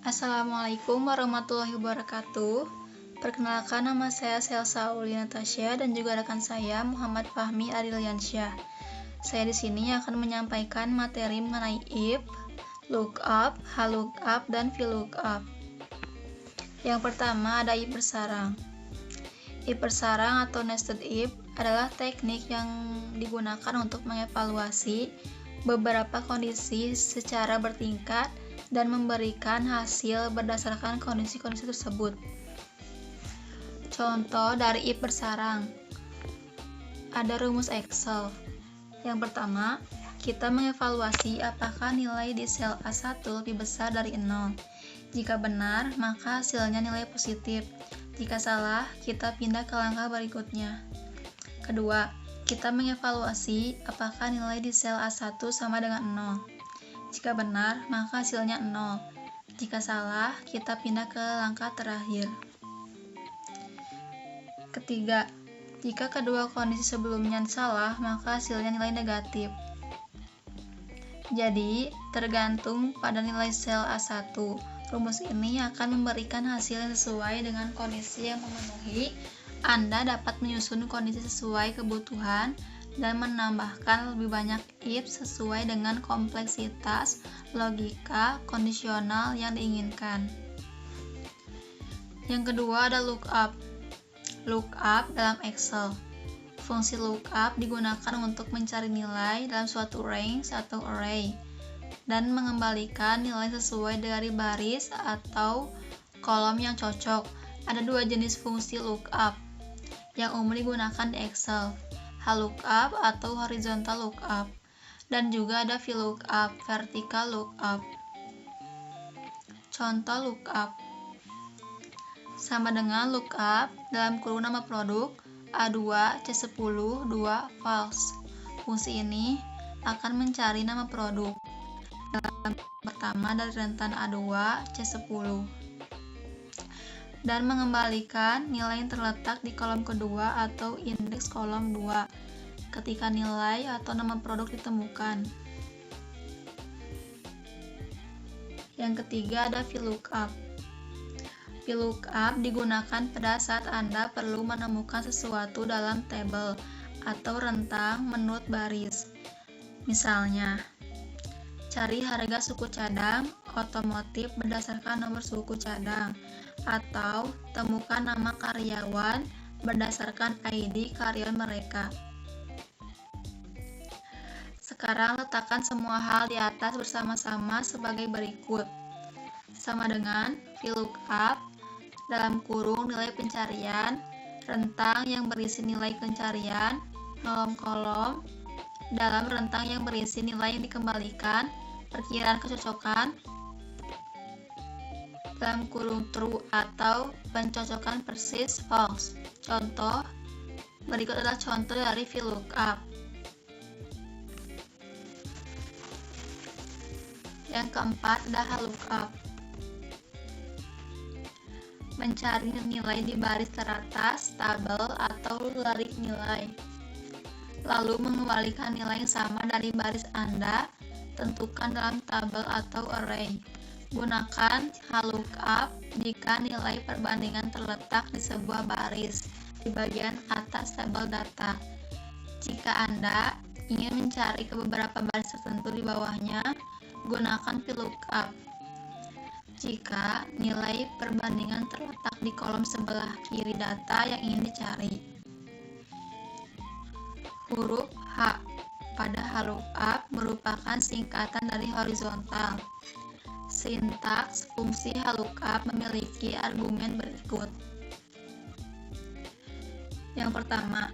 Assalamualaikum warahmatullahi wabarakatuh. Perkenalkan, nama saya Selsa Auli Natasha dan juga rekan saya Muhammad Fahmi Adilyansyah. Saya di sini akan menyampaikan materi mengenai if, lookup, lookup, dan VLOOKUP. Yang pertama ada if bersarang. If bersarang atau nested if adalah teknik yang digunakan untuk mengevaluasi beberapa kondisi secara bertingkat dan memberikan hasil berdasarkan kondisi-kondisi tersebut. Contoh dari if bersarang. Ada rumus Excel. Yang pertama, kita mengevaluasi apakah nilai di sel A1 lebih besar dari 0. Jika benar, maka hasilnya nilai positif. Jika salah, kita pindah ke langkah berikutnya. Kedua, kita mengevaluasi apakah nilai di sel A1 sama dengan 0. Jika benar, maka hasilnya 0. Jika salah, kita pindah ke langkah terakhir. Ketiga, jika kedua kondisi sebelumnya salah, maka hasilnya nilai negatif. Jadi, tergantung pada nilai sel A1. Rumus ini akan memberikan hasil yang sesuai dengan kondisi yang memenuhi. Anda dapat menyusun kondisi sesuai kebutuhan dan menambahkan lebih banyak if sesuai dengan kompleksitas logika kondisional yang diinginkan. Yang kedua ada lookup. Lookup dalam Excel. Fungsi lookup digunakan untuk mencari nilai dalam suatu range atau array dan mengembalikan nilai sesuai dari baris atau kolom yang cocok. Ada dua jenis fungsi lookup yang umum digunakan di Excel, lookup atau horizontal lookup, dan juga ada VLOOKUP, vertical lookup. Contoh lookup sama dengan lookup dalam kurung nama produk A2 C10 2 false. Fungsi ini akan mencari nama produk dalam pertama dari rentan A2 C10 dan mengembalikan nilai yang terletak di kolom kedua atau indeks kolom 2 ketika nilai atau nama produk ditemukan. Yang ketiga ada VLOOKUP. VLOOKUP digunakan pada saat Anda perlu menemukan sesuatu dalam tabel atau rentang menurut baris. Misalnya, cari harga suku cadang otomotif berdasarkan nomor suku cadang, atau temukan nama karyawan berdasarkan ID karyawan mereka. Sekarang letakkan semua hal di atas bersama-sama sebagai berikut. Sama dengan VLOOKUP dalam kurung nilai pencarian, rentang yang berisi nilai pencarian, kolom-kolom dalam rentang yang berisi nilai yang dikembalikan, perkiraan kecocokan dalam kurung true atau pencocokan persis false. Contoh berikut adalah contoh dari VLOOKUP. Yang keempat adalah lookup. Mencari nilai di baris teratas tabel atau larik nilai, lalu mengembalikan nilai yang sama dari baris Anda tentukan dalam tabel atau array. Gunakan lookup jika nilai perbandingan terletak di sebuah baris di bagian atas tabel data. Jika Anda ingin mencari ke beberapa baris tertentu di bawahnya, gunakan VLOOKUP jika nilai perbandingan terletak di kolom sebelah kiri data yang ingin dicari. Huruf H pada lookup merupakan singkatan dari horizontal. Sintaks fungsi lookup memiliki argumen berikut. Yang pertama,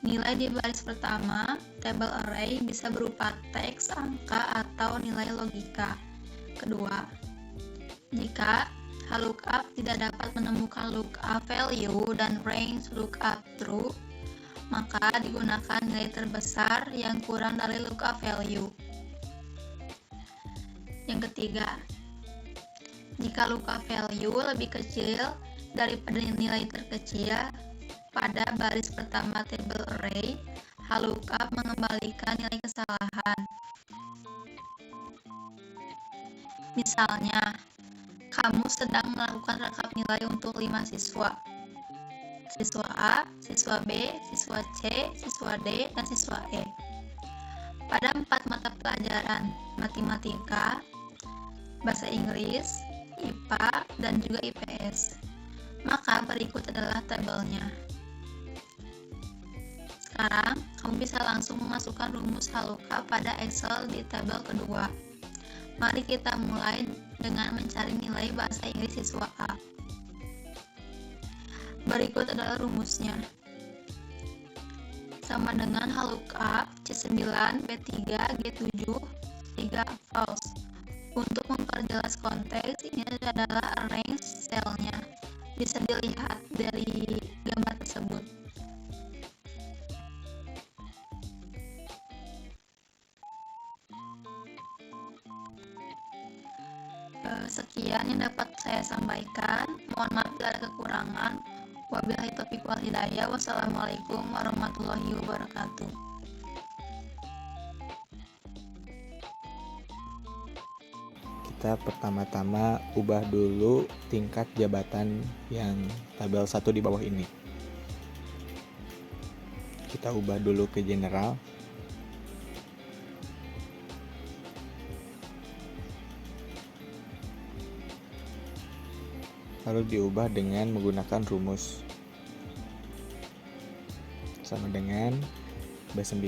nilai di baris pertama tabel array bisa berupa teks, angka, atau nilai logika. Kedua, jika lookup tidak dapat menemukan lookup value dan range lookup true, maka digunakan nilai terbesar yang kurang dari lookup value. Yang ketiga, jika lookup value lebih kecil daripada nilai terkecil pada baris pertama tabel array, lookup mengembalikan nilai kesalahan. Misalnya, kamu sedang melakukan rekap nilai untuk 5 siswa. Siswa A, siswa B, siswa C, siswa D, dan siswa E. Pada 4 mata pelajaran, matematika, bahasa Inggris, IPA, dan juga IPS. Maka berikut adalah tabelnya. Sekarang, kamu bisa langsung memasukkan rumus HLOKAP pada Excel di tabel kedua. Mari kita mulai dengan mencari nilai bahasa Inggris siswa A. Berikut adalah rumusnya. Sama dengan HLOKAP C9, B3, G7, 3 false. Untuk memperjelas konteks, ini adalah arrange cell-nya. Bisa dilihat dari gambar tersebut. Sekian yang dapat saya sampaikan. Mohon maaf bila ada kekurangan. Wabillahi taufiq wal hidayah. Wassalamualaikum warahmatullahi wabarakatuh. Kita pertama-tama ubah dulu tingkat jabatan yang tabel 1 di bawah ini. Kita ubah dulu ke general. Lalu diubah dengan menggunakan rumus. Sama dengan B9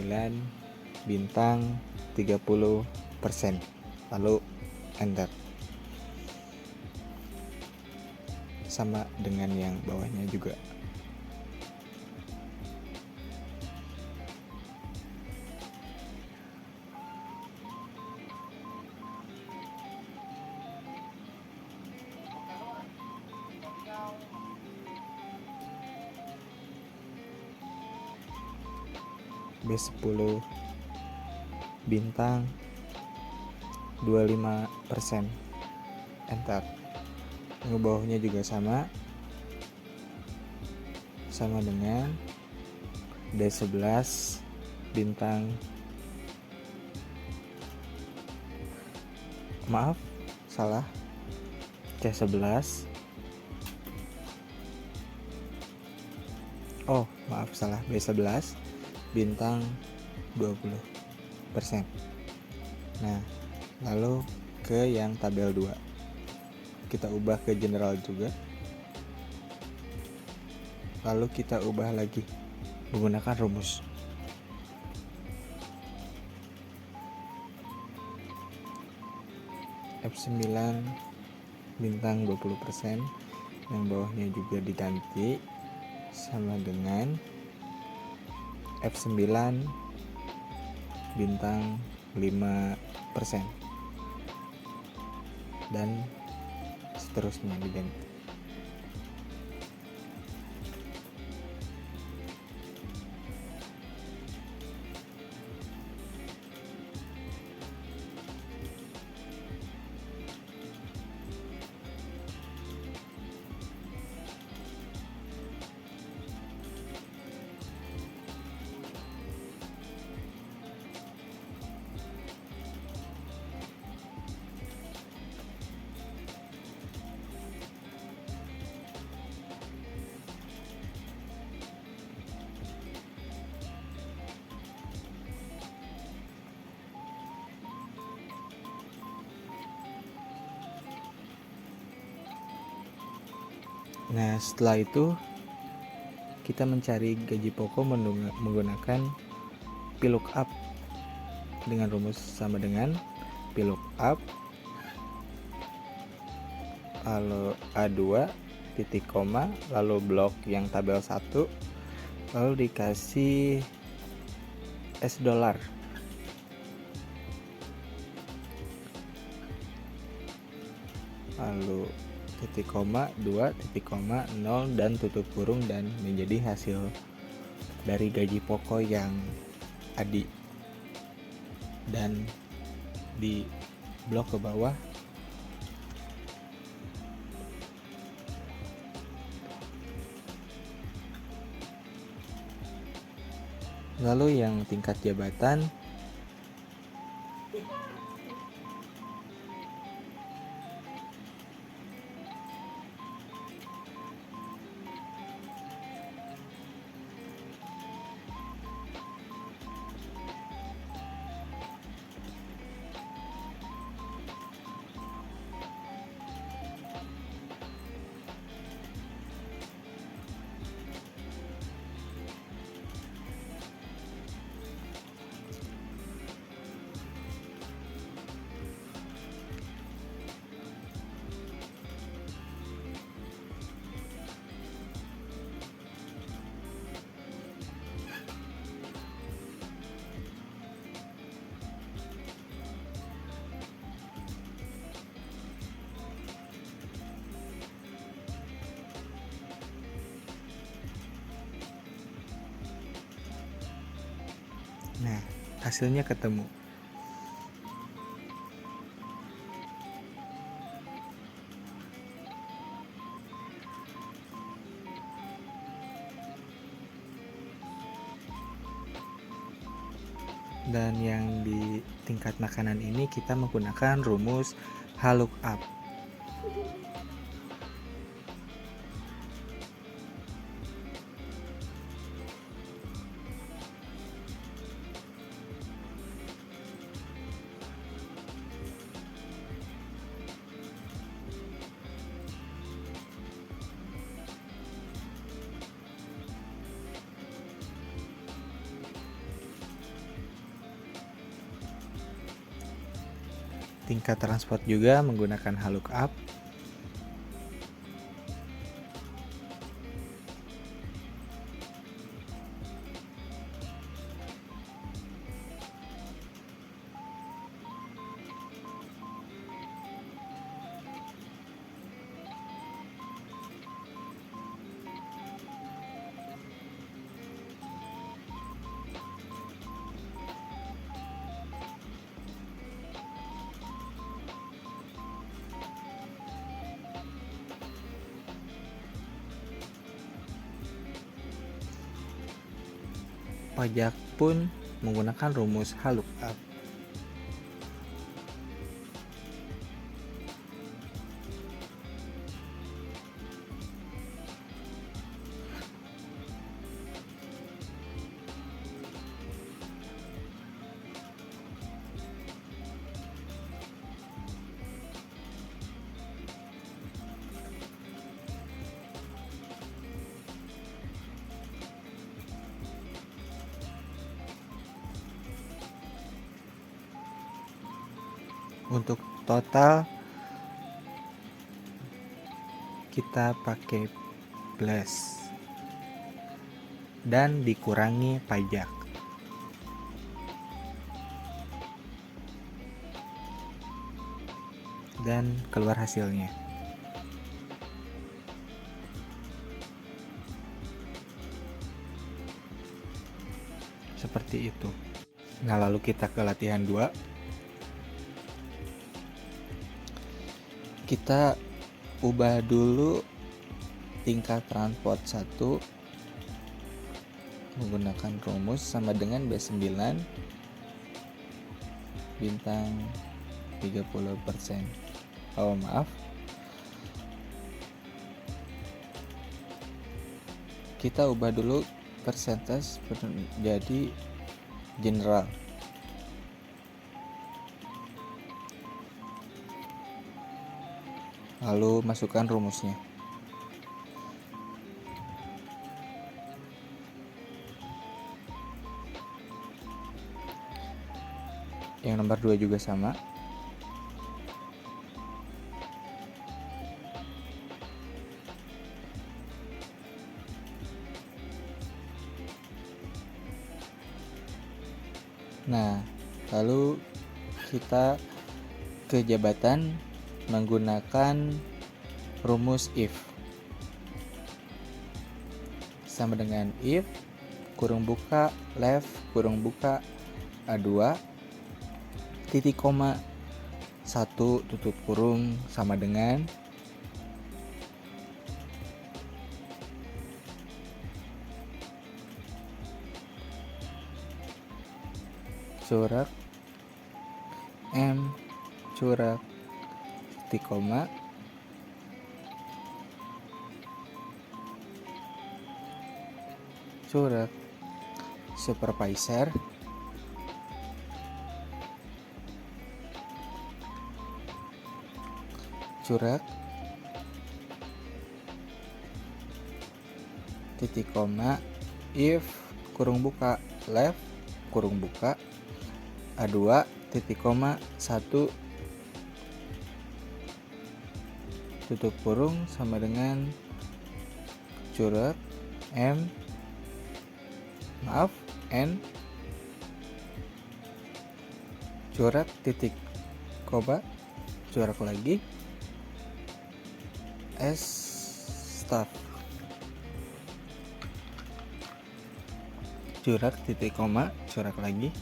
bintang 30%. Lalu enter. Sama dengan yang bawahnya juga. B10 bintang 25%. Enter. Yang bawahnya juga sama dengan D11 bintang C11 B11 bintang 20%. Nah, lalu ke yang tabel 2. Kita ubah ke general juga. Lalu kita ubah lagi menggunakan rumus. F9 bintang 20%. Yang bawahnya juga diganti sama dengan F9 bintang 5%. Dan seterusnya diganti. Nah, setelah itu kita mencari gaji pokok menggunakan VLOOKUP dengan rumus sama dengan VLOOKUP lalu A2 titik koma lalu blok yang tabel 1 lalu dikasih $, lalu titik koma 2 titik koma 0 dan tutup kurung dan menjadi hasil dari gaji pokok yang Adi. Dan di blok ke bawah lalu yang tingkat jabatan Nah, hasilnya ketemu. Dan yang di tingkat makanan ini kita menggunakan rumus HLOOKUP. Tingkat transport juga menggunakan HLOOKUP. Pajak pun menggunakan rumus HLOOKUP. Untuk total kita pakai plus dan dikurangi pajak. Dan keluar hasilnya. Seperti itu. Nah, lalu kita ke latihan 2. Kita ubah dulu tingkat transport 1 menggunakan rumus sama dengan B9 bintang 30%. Oh, maaf. Kita ubah dulu persentase menjadi general. Lalu masukkan rumusnya. Yang nomor 2 juga sama. Nah, lalu kita ke jabatan menggunakan rumus if. Sama dengan if kurung buka left kurung buka A2 titik koma 1 tutup kurung sama dengan corak M corak titik koma corak supervisor corak titik koma if kurung buka left kurung buka A2 titik koma 1 tutup kurung sama dengan corak N corak titik koma corak lagi S start. Curak titik koma, curak lagi,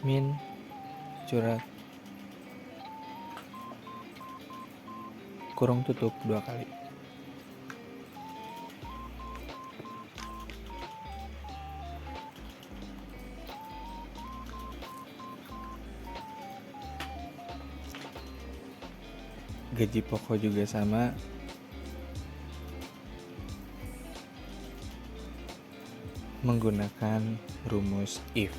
min, curak, kurung tutup 2 kali. Gaji pokok juga sama, menggunakan rumus if.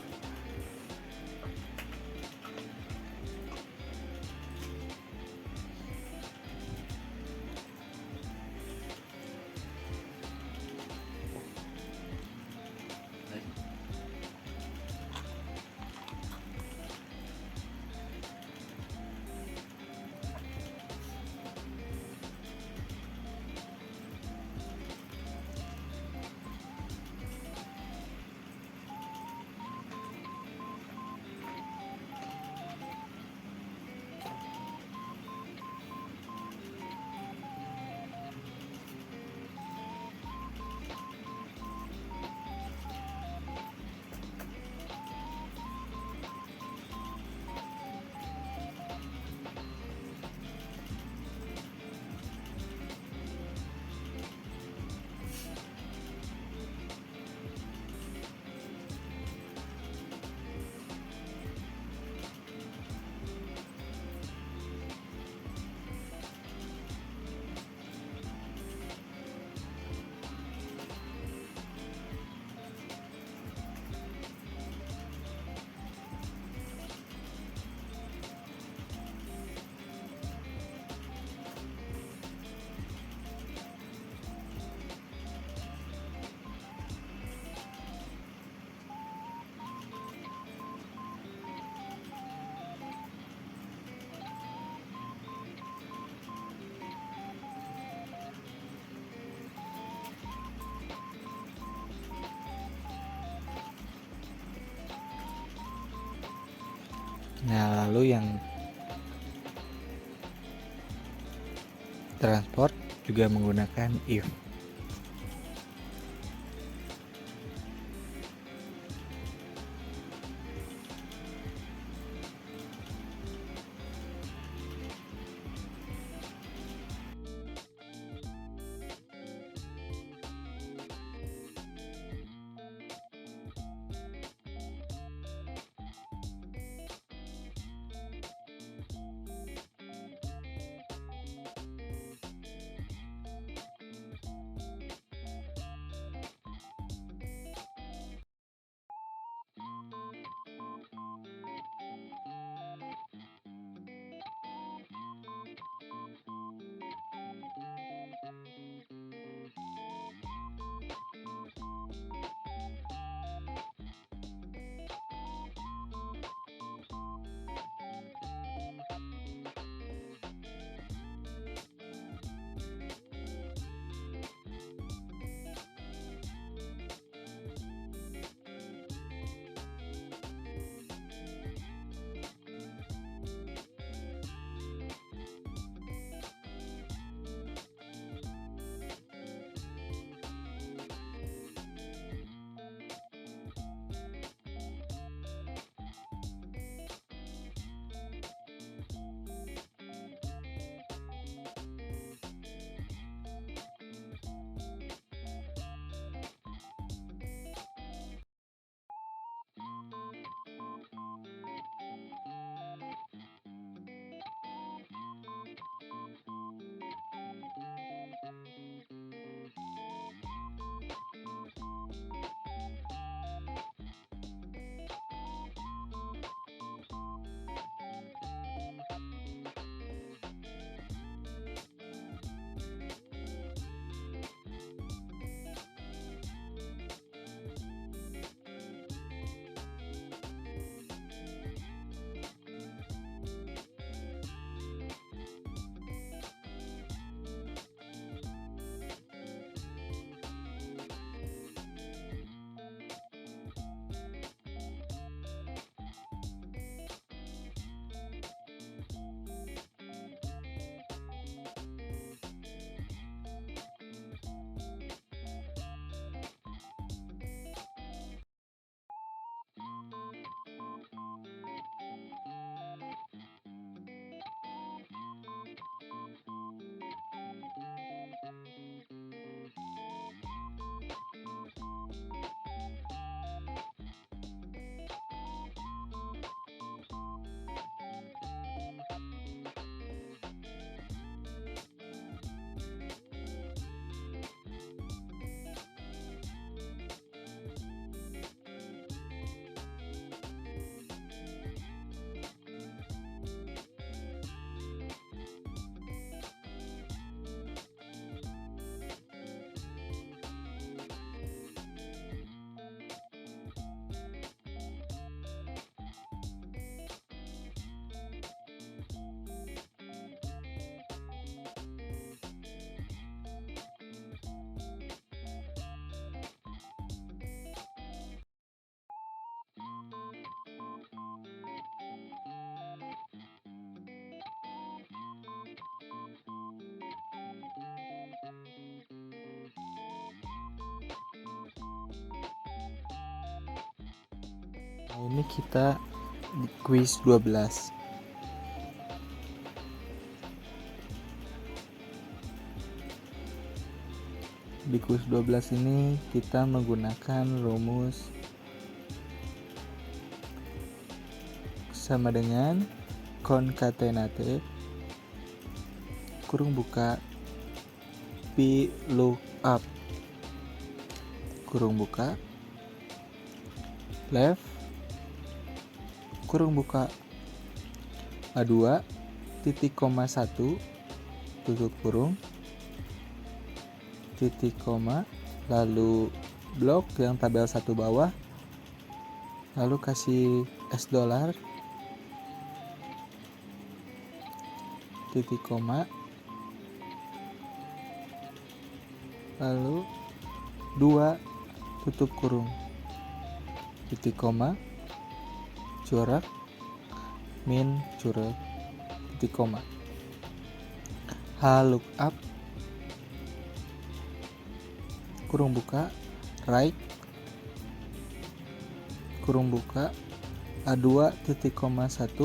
Nah, lalu yang transport juga menggunakan if. Ini kita di quiz 12. Di quiz 12 ini kita menggunakan rumus sama dengan concatenate kurung buka pi lookup kurung buka left kurung buka A2 titik koma 1 tutup kurung titik koma lalu blok yang tabel 1 bawah lalu kasih $, titik koma lalu 2 tutup kurung titik koma corak min corak titik koma lookup kurung buka right kurung buka A2 titik koma 1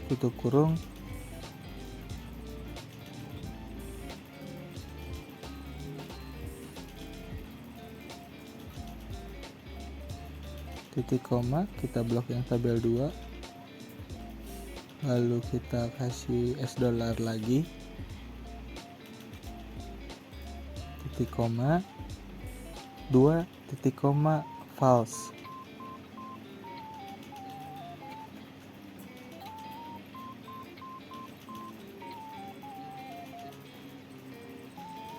tutup kurung titik koma kita blok yang tabel 2 lalu kita kasih $, lagi titik koma 2 titik koma false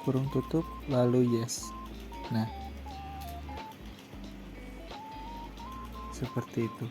kurung tutup lalu yes. Nah, seperti itu.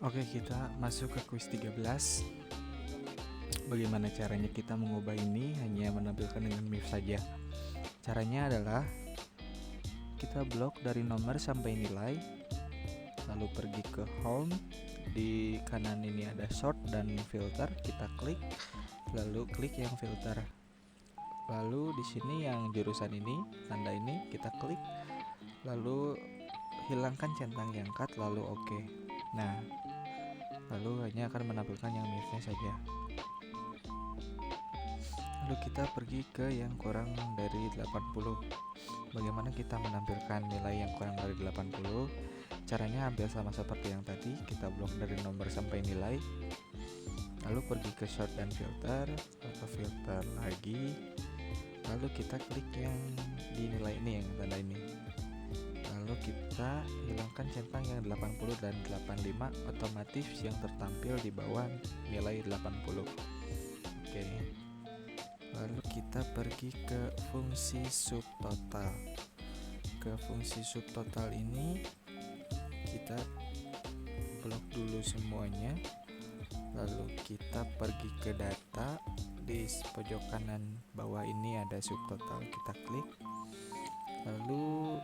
Oke, kita masuk ke kuis 13. Bagaimana caranya kita mengubah ini hanya menampilkan dengan MIF saja. Caranya adalah kita blok dari nomor sampai nilai, lalu pergi ke home. Di kanan ini ada sort dan filter, kita klik, lalu klik yang filter. Lalu di sini yang jurusan ini, tanda ini kita klik, lalu hilangkan centang yang cut, lalu oke. Nah, lalu hanya akan menampilkan yang MIF-nya saja. Lalu kita pergi ke yang kurang dari 80. Bagaimana kita menampilkan nilai yang kurang dari 80? Caranya hampir sama seperti yang tadi, kita blok dari nomor sampai nilai, lalu pergi ke sort dan filter, atau filter lagi, lalu kita klik yang di nilai ini, yang tanda ini, lalu kita hilangkan centang yang 80 dan 85, otomatis yang tertampil di bawah nilai 80. Oke. Lalu kita pergi ke fungsi subtotal. Ke fungsi subtotal ini kita blok dulu semuanya, lalu kita pergi ke data. Di pojok kanan bawah ini ada subtotal, kita klik, lalu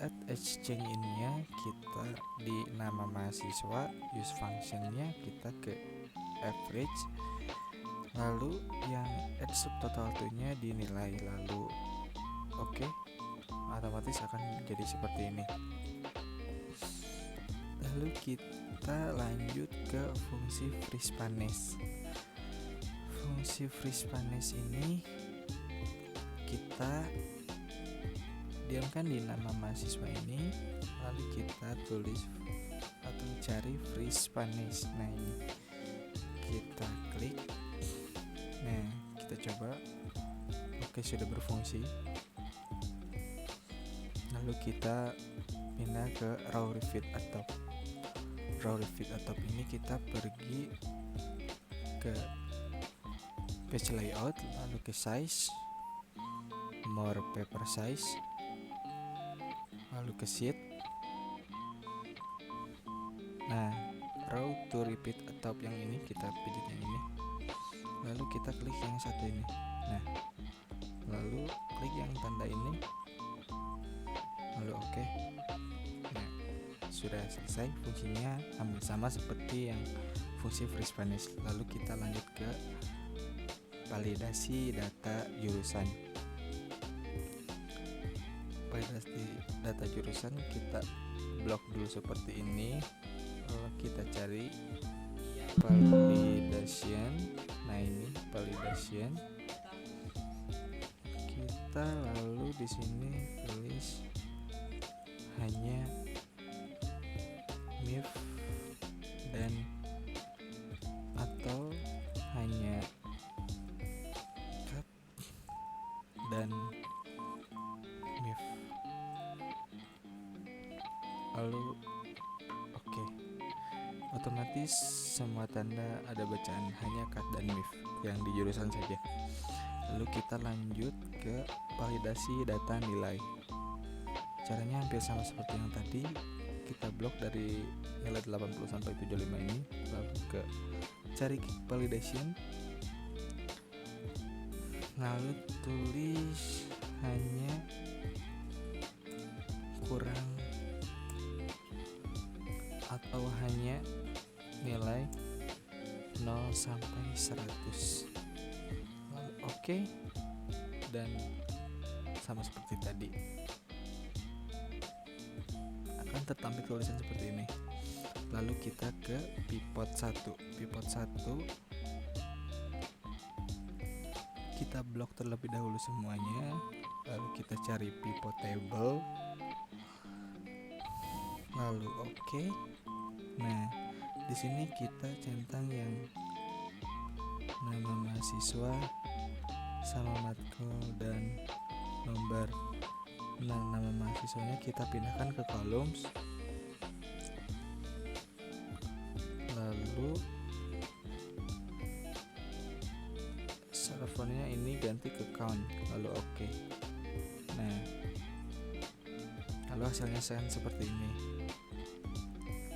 add exchange ininya kita di nama mahasiswa, use functionnya kita ke average, lalu yang add subtotal nya dinilai, lalu oke. Otomatis akan jadi seperti ini. Lalu kita lanjut ke fungsi freespanes. Fungsi freespanes ini kita diamkan di nama mahasiswa ini, lalu kita tulis atau cari freespanes. Nah, ini kita klik. Nah, kita coba. Oke, sudah berfungsi. Lalu kita pindah ke raw refit atop. Raw refit atop ini kita pergi ke page layout, lalu ke size, more paper size, lalu ke sheet. Nah, raw to repeat atop yang ini kita pijit yang ini, lalu kita klik yang satu ini. Nah, lalu klik yang tanda ini, lalu oke. Nah, sudah selesai. Fungsinya hampir sama seperti yang fungsi freespanes. Lalu kita lanjut ke validasi data jurusan. Validasi data jurusan kita blok dulu seperti ini, lalu kita cari validation. Nah, ini validation. Kita lalu di sini tulis hanya MIF dan atau hanya cut dan MIF, lalu oke. Otomatis semua tanda ada bacaan hanya cut dan MIF yang di jurusan saja. Lalu kita lanjut ke validasi data nilai. Caranya hampir sama seperti yang tadi, kita blok dari nilai 80 sampai 75 ini, lalu ke cari validation, lalu tulis hanya kurang atau hanya nilai 0 sampai 100, lalu oke. Dan sama seperti tadi akan tertampil tulisan seperti ini. Lalu kita ke pivot 1. Pivot 1 kita blok terlebih dahulu semuanya, lalu kita cari pivot table, lalu oke. Nah, di sini kita centang yang nama mahasiswa sama matkul dan nomor. Nah, nama mahasiswanya kita pindahkan ke columns, lalu servernya ini ganti ke count, lalu oke. Nah, lalu hasilnya seperti ini.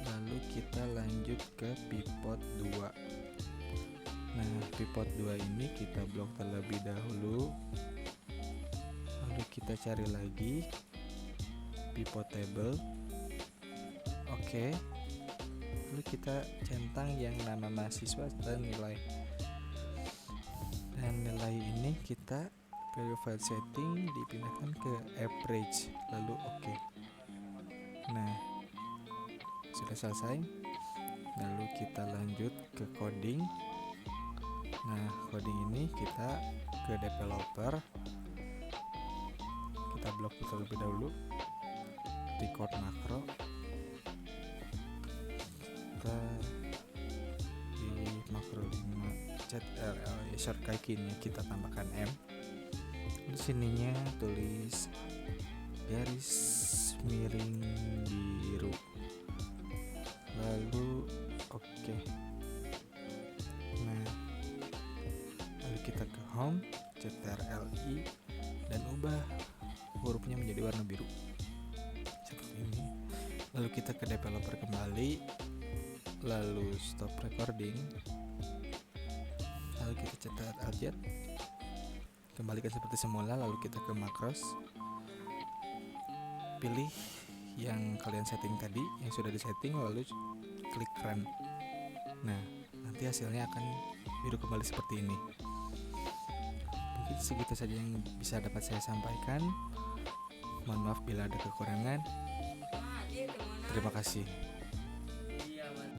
Lalu kita kita lanjut ke pivot 2. Nah, pivot 2 ini kita blok terlebih dahulu. Lalu kita cari lagi pivot table. Oke. Lalu kita centang yang nama mahasiswa dan nilai. Dan nilai ini kita value file setting dipindahkan ke average. Lalu oke. Nah, sudah selesai. Lalu kita lanjut ke coding. Nah, coding ini kita ke developer. Kita blok terlebih dahulu. Record makro. Kita di makro 5 CTRL shortcut key-nya kita tambahkan M. Di sininya tulis garis miring biru. Lalu oke. Nah, lalu kita ke home, CTRL-I dan ubah hurufnya menjadi warna biru seperti ini. Lalu kita ke developer kembali, lalu stop recording, lalu kita CTRL-Z, kembalikan seperti semula. Lalu kita ke makros, pilih yang kalian setting tadi, yang sudah disetting, lalu klik run. Nah, nanti hasilnya akan biru kembali seperti ini. Mungkin segitu saja yang bisa dapat saya sampaikan. Mohon maaf bila ada kekurangan. Terima kasih.